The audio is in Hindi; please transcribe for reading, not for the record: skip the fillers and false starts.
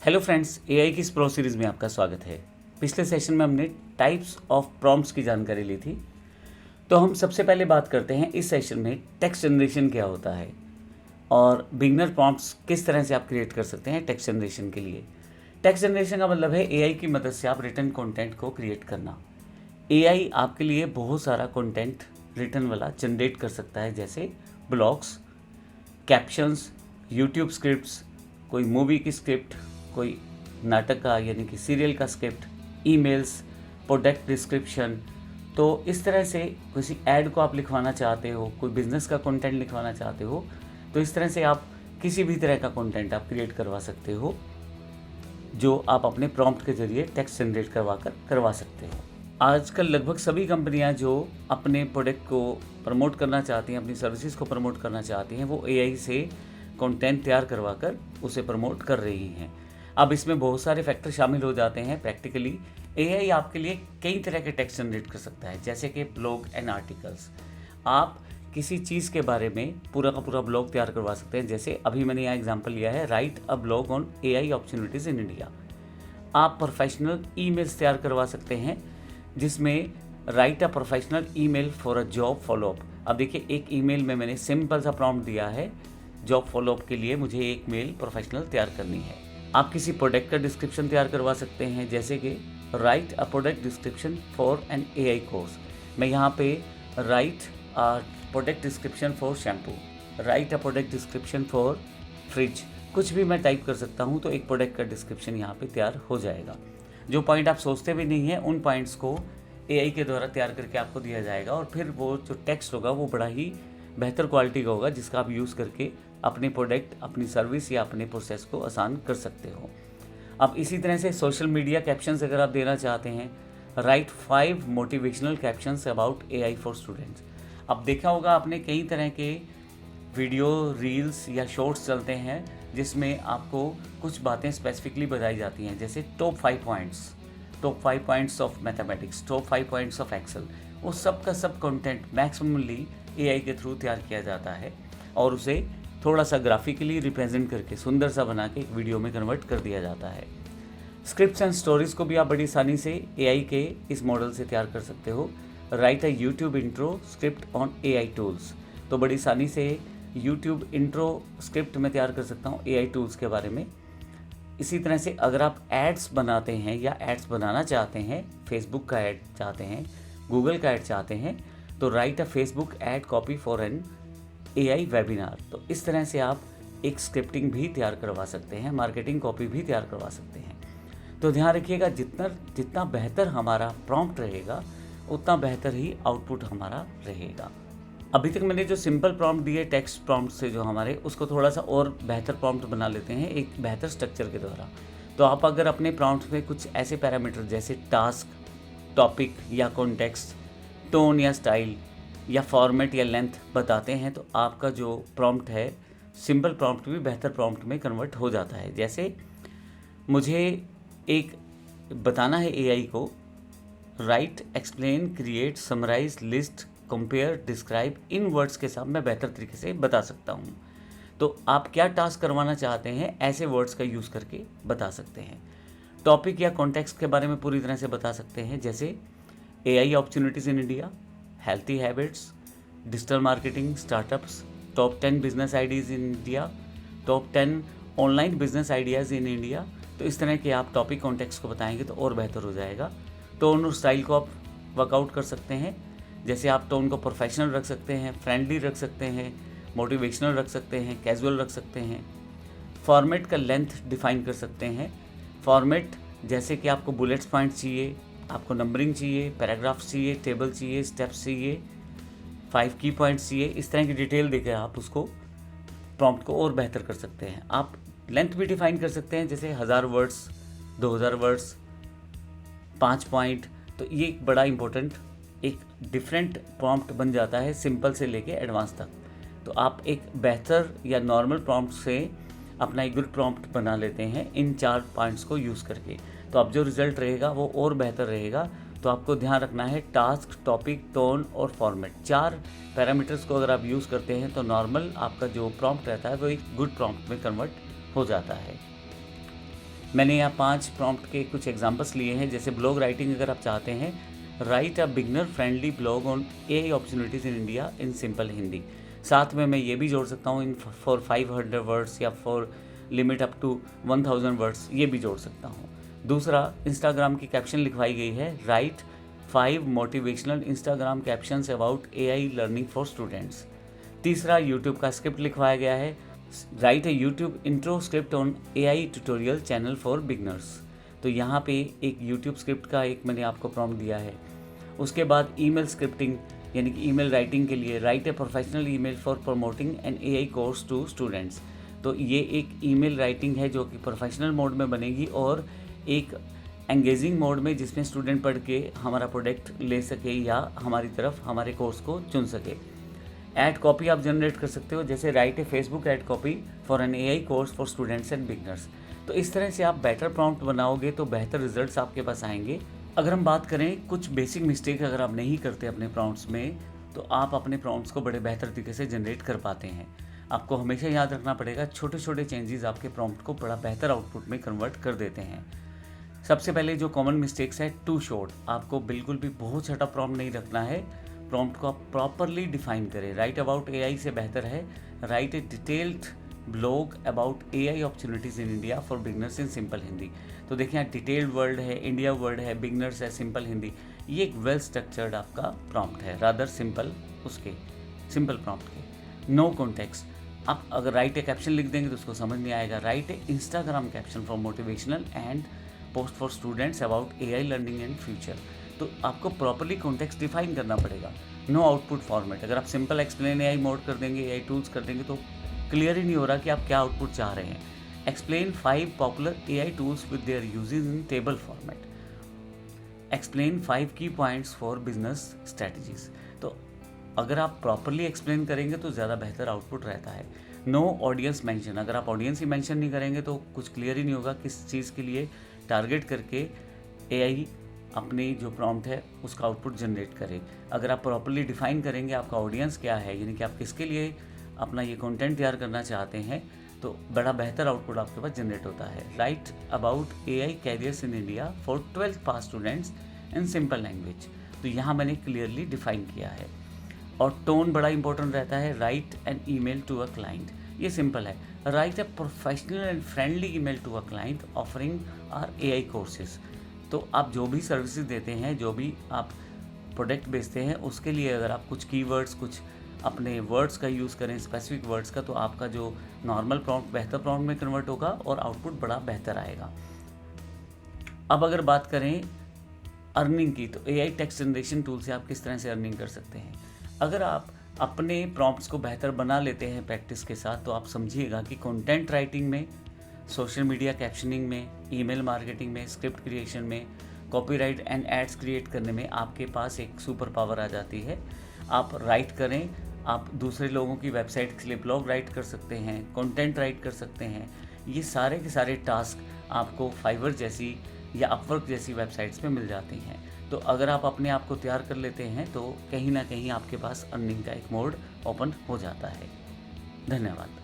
हेलो फ्रेंड्स, एआई की इस प्रो सीरीज़ में आपका स्वागत है। पिछले सेशन में हमने टाइप्स ऑफ प्रॉम्प्ट्स की जानकारी ली थी। तो हम सबसे पहले बात करते हैं इस सेशन में टेक्स्ट जनरेशन क्या होता है और बिगनर प्रॉम्प्ट्स किस तरह से आप क्रिएट कर सकते हैं टेक्स्ट जनरेशन के लिए। टेक्स्ट जनरेशन का मतलब है एआई की मदद से आप रिटन कंटेंट को क्रिएट करना। एआई आपके लिए बहुत सारा कंटेंट रिटन वाला जनरेट कर सकता है, जैसे ब्लॉग्स, कैप्शंस, यूट्यूब स्क्रिप्ट्स, कोई मूवी की स्क्रिप्ट, कोई नाटक का यानी कि सीरियल का स्क्रिप्ट, ईमेल्स, प्रोडक्ट डिस्क्रिप्शन। तो इस तरह से किसी ऐड को आप लिखवाना चाहते हो, कोई बिजनेस का कंटेंट लिखवाना चाहते हो, तो इस तरह से आप किसी भी तरह का कंटेंट आप क्रिएट करवा सकते हो, जो आप अपने प्रॉम्प्ट के जरिए टेक्स्ट जनरेट करवा सकते हो। आजकल लगभग सभी कंपनियां जो अपने प्रोडक्ट को प्रमोट करना चाहती हैं, अपनी सर्विसेज को प्रमोट करना चाहती हैं, वो एआई से कंटेंट तैयार करवाकर उसे प्रमोट कर रही हैं। अब इसमें बहुत सारे फैक्टर शामिल हो जाते हैं। प्रैक्टिकली एआई आपके लिए कई तरह के टेक्स्ट जनरेट कर सकता है, जैसे कि ब्लॉग एंड आर्टिकल्स। आप किसी चीज़ के बारे में पूरा का पूरा ब्लॉग तैयार करवा सकते हैं। जैसे अभी मैंने यहाँ एग्जांपल लिया है, write a blog on AI opportunities in India. आप प्रोफेशनल ईमेल्स तैयार करवा सकते हैं, जिसमें right a professional email for a job follow up. अब देखिए, एक ईमेल में मैंने सिंपल सा प्रॉम्प्ट दिया है, जॉब फॉलोअप के लिए मुझे एक मेल प्रोफेशनल तैयार करनी है। आप किसी प्रोडक्ट का डिस्क्रिप्शन तैयार करवा सकते हैं, जैसे कि write a product description for an AI course. मैं यहाँ पे write a product description for shampoo, write a product description for fridge, कुछ भी मैं टाइप कर सकता हूँ, तो एक प्रोडक्ट का डिस्क्रिप्शन यहाँ पे तैयार हो जाएगा। जो पॉइंट आप सोचते भी नहीं हैं, उन पॉइंट्स को एआई के द्वारा तैयार करके आपको दिया जाएगा, और फिर वो जो टेक्स्ट होगा वो बड़ा ही बेहतर क्वालिटी का होगा, जिसका आप यूज़ करके अपने प्रोडक्ट, अपनी सर्विस या अपने प्रोसेस को आसान कर सकते हो। अब इसी तरह से सोशल मीडिया कैप्शंस अगर आप देना चाहते हैं, right 5 motivational captions about AI for students. अब देखा होगा आपने, कई तरह के वीडियो, रील्स या शॉर्ट्स चलते हैं, जिसमें आपको कुछ बातें स्पेसिफिकली बताई जाती हैं, जैसे top 5 points of mathematics, top 5 points of Excel. उस सब का सब कंटेंट मैक्सिममली एआई के थ्रू तैयार किया जाता है, और उसे थोड़ा सा ग्राफिकली रिप्रेजेंट करके सुंदर सा बना के एक वीडियो में कन्वर्ट कर दिया जाता है। स्क्रिप्ट्स एंड स्टोरीज़ को भी आप बड़ी आसानी से एआई के इस मॉडल से तैयार कर सकते हो। Right a YouTube intro script on AI tools, तो बड़ी आसानी से यूट्यूब इंट्रो स्क्रिप्ट में तैयार कर सकता हूँ एआई टूल्स के बारे में। इसी तरह से अगर आप एड्स बनाते हैं या एड्स बनाना चाहते हैं, फेसबुक का ऐड चाहते हैं, गूगल का ऐड चाहते हैं, तो write a Facebook ad copy for an AI webinar. तो इस तरह से आप एक स्क्रिप्टिंग भी तैयार करवा सकते हैं, मार्केटिंग कॉपी भी तैयार करवा सकते हैं। तो ध्यान रखिएगा, जितना बेहतर हमारा प्रॉम्प्ट रहेगा, उतना बेहतर ही आउटपुट हमारा रहेगा। अभी तक मैंने जो सिंपल प्रॉम्प्ट दिए टेक्स्ट प्रॉम्प्ट से जो हमारे, उसको थोड़ा सा और बेहतर प्रॉम्प्ट बना लेते हैं एक बेहतर स्ट्रक्चर के द्वारा। तो आप अगर अपने प्रॉम्प्ट में कुछ ऐसे पैरामीटर जैसे टास्क, टॉपिक या कॉन्टेक्स्ट, टोन या स्टाइल या फॉर्मेट या लेंथ बताते हैं, तो आपका जो प्रॉम्प्ट है, सिंपल प्रॉम्प्ट भी बेहतर प्रॉम्प्ट में कन्वर्ट हो जाता है। जैसे मुझे एक बताना है एआई को, right, explain, create, summarise, list, compare, describe, इन वर्ड्स के साथ मैं बेहतर तरीके से बता सकता हूँ। तो आप क्या टास्क करवाना चाहते हैं, ऐसे वर्ड्स का यूज़ करके बता सकते हैं। टॉपिक या कॉन्टेक्स्ट के बारे में पूरी तरह से बता सकते हैं, जैसे AI opportunities in India, healthy habits, digital marketing, startups, top 10 business ideas in India, top 10 online business ideas in India. तो इस तरह के आप टॉपिक कॉन्टेक्स्ट को बताएंगे तो और बेहतर हो जाएगा। टोन और स्टाइल को आप वर्कआउट कर सकते हैं, जैसे आप टोन को प्रोफेशनल रख सकते हैं, फ्रेंडली रख सकते हैं, मोटिवेशनल रख सकते हैं, कैजुअल रख सकते हैं। फॉर्मेट का लेंथ डिफाइन कर सकते हैं। फॉर्मेट जैसे कि आपको बुलेट्स पॉइंट्स चाहिए, आपको नंबरिंग चाहिए, पैराग्राफ्स चाहिए, टेबल चाहिए, स्टेप्स चाहिए, 5 की पॉइंट्स चाहिए, इस तरह की डिटेल देकर आप उसको प्रॉम्प्ट को और बेहतर कर सकते हैं। आप लेंथ भी डिफाइन कर सकते हैं, जैसे 1000 वर्ड्स, 2000 वर्ड्स, 5 पॉइंट। तो ये एक बड़ा इंपॉर्टेंट एक डिफरेंट प्रॉम्प्ट बन जाता है, सिंपल से लेके एडवांस तक। तो आप एक बेहतर या नॉर्मल प्रॉम्प्ट से अपना एक गुड प्रॉम्प्ट बना लेते हैं इन 4 पॉइंट्स को यूज़ करके। तो अब जो रिज़ल्ट रहेगा वो और बेहतर रहेगा। तो आपको ध्यान रखना है, टास्क, टॉपिक, टोन और फॉर्मेट, 4 पैरामीटर्स को अगर आप यूज़ करते हैं तो नॉर्मल आपका जो प्रॉम्प्ट रहता है वो एक गुड प्रॉम्प्ट में कन्वर्ट हो जाता है। मैंने यहाँ 5 प्रॉम्प्ट के कुछ एग्जांपल्स लिए हैं। जैसे ब्लॉग राइटिंग अगर आप चाहते हैं, write a beginner friendly blog on AI opportunities in India in simple Hindi. साथ में मैं ये भी जोड़ सकता हूँ इन फॉर 500 वर्ड्स या for limit up to 1000 words, ये भी जोड़ सकता हूँ। दूसरा, इंस्टाग्राम की कैप्शन लिखवाई गई है, right 5 motivational Instagram captions about AI learning for students. तीसरा, यूट्यूब का स्क्रिप्ट लिखवाया गया है, write A YouTube intro script on AI tutorial channel for beginners. तो यहाँ पे एक यूट्यूब स्क्रिप्ट का एक मैंने आपको प्रॉम्प्ट दिया है। उसके बाद ईमेल स्क्रिप्टिंग यानी कि ईमेल राइटिंग के लिए, write a professional email for promoting an AI course to students. तो ये एक ईमेल राइटिंग है जो कि प्रोफेशनल मोड में बनेगी और एक एंगेजिंग मोड में, जिसमें स्टूडेंट पढ़ के हमारा प्रोडक्ट ले सके या हमारी तरफ हमारे कोर्स को चुन सके। ऐड कॉपी आप जनरेट कर सकते हो, जैसे write a Facebook ad copy for an AI course for students and beginners. तो इस तरह से आप बेटर प्रॉम्प्ट बनाओगे तो बेहतर रिजल्ट्स आपके पास आएंगे। अगर हम बात करें कुछ बेसिक मिस्टेक अगर आप नहीं करते अपने प्रॉम्प्ट्स में, तो आप अपने प्रॉम्प्ट्स को बड़े बेहतर तरीके से जनरेट कर पाते हैं। आपको हमेशा याद रखना पड़ेगा, छोटे छोटे चेंजेस आपके प्रॉम्प्ट को बड़ा बेहतर आउटपुट में कन्वर्ट कर देते हैं। सबसे पहले जो कॉमन मिस्टेक्स है, टू शॉर्ट। आपको बिल्कुल भी बहुत छोटा प्रॉम्प्ट नहीं रखना है, प्रॉम्प्ट को आप प्रॉपरली डिफाइन करें। राइट अबाउट एआई से बेहतर है write a detailed blog about AI opportunities in India for beginners in simple Hindi. तो देखिए यहाँ डिटेल्ड वर्ड है, इंडिया वर्ड है, बिगनर्स है, सिंपल हिंदी। ये एक वेल स्ट्रक्चर्ड आपका प्रॉम्प्ट है, रादर सिंपल उसके सिंपल प्रॉम्प्ट के। No context. आप अगर राइट ए कैप्शन लिख देंगे तो उसको समझ नहीं आएगा। Write a Instagram caption for motivational and post for students about AI learning and future. तो आपको प्रॉपरली कॉन्टेक्स्ट डिफाइन करना पड़ेगा। No output format. अगर आप सिंपल एक्सप्लेन एआई मोड कर देंगे, एआई टूल्स कर देंगे, तो क्लियर ही नहीं हो रहा कि आप क्या आउटपुट चाह रहे हैं। Explain 5 popular AI tools with their uses in table format. Explain 5 की पॉइंट्स फॉर बिजनेस स्ट्रेटजीज। तो अगर आप प्रॉपरली एक्सप्लेन करेंगे तो ज़्यादा बेहतर आउटपुट रहता है। No audience mention. अगर आप ऑडियंस ही मेंशन नहीं करेंगे तो कुछ क्लियर ही नहीं होगा किस चीज़ के लिए टारगेट करके एआई अपनी जो प्रॉम्प्ट है उसका आउटपुट जनरेट करे। अगर आप प्रॉपरली डिफाइन करेंगे आपका ऑडियंस क्या है, यानी कि आप किसके लिए अपना ये कंटेंट तैयार करना चाहते हैं, तो बड़ा बेहतर आउटपुट आपके पास जनरेट होता है। Right about AI carriers in India for 12th pass students in simple language. तो यहाँ मैंने क्लियरली डिफाइन किया है। और टोन बड़ा इंपॉर्टेंट रहता है। Write an email to a client, ये सिंपल है। Write a professional and friendly email to a client offering our AI courses. तो आप जो भी सर्विसेज देते हैं, जो भी आप प्रोडक्ट बेचते हैं, उसके लिए अगर आप कुछ कीवर्ड्स, कुछ अपने वर्ड्स का यूज़ करें, स्पेसिफिक वर्ड्स का, तो आपका जो नॉर्मल प्रॉम्प्ट बेहतर प्रॉम्प्ट में कन्वर्ट होगा और आउटपुट बड़ा बेहतर आएगा। अब अगर बात करें अर्निंग की, तो एआई टेक्स्ट जनरेशन टूल से आप किस तरह से अर्निंग कर सकते हैं। अगर आप अपने प्रॉम्प्ट्स को बेहतर बना लेते हैं प्रैक्टिस के साथ, तो आप समझिएगा कि कंटेंट राइटिंग में, सोशल मीडिया कैप्शनिंग में, ईमेल मार्केटिंग में, स्क्रिप्ट क्रिएशन में, कॉपीराइट एंड एड्स क्रिएट करने में आपके पास एक सुपर पावर आ जाती है। आप राइट करें, आप दूसरे लोगों की वेबसाइट के लिए ब्लॉग राइट कर सकते हैं, कंटेंट राइट कर सकते हैं। ये सारे के सारे टास्क आपको फाइवर जैसी या अपवर्क जैसी वेबसाइट्स पे मिल जाती हैं। तो अगर आप अपने आप को तैयार कर लेते हैं तो कहीं ना कहीं आपके पास अर्निंग का एक मोड ओपन हो जाता है। धन्यवाद।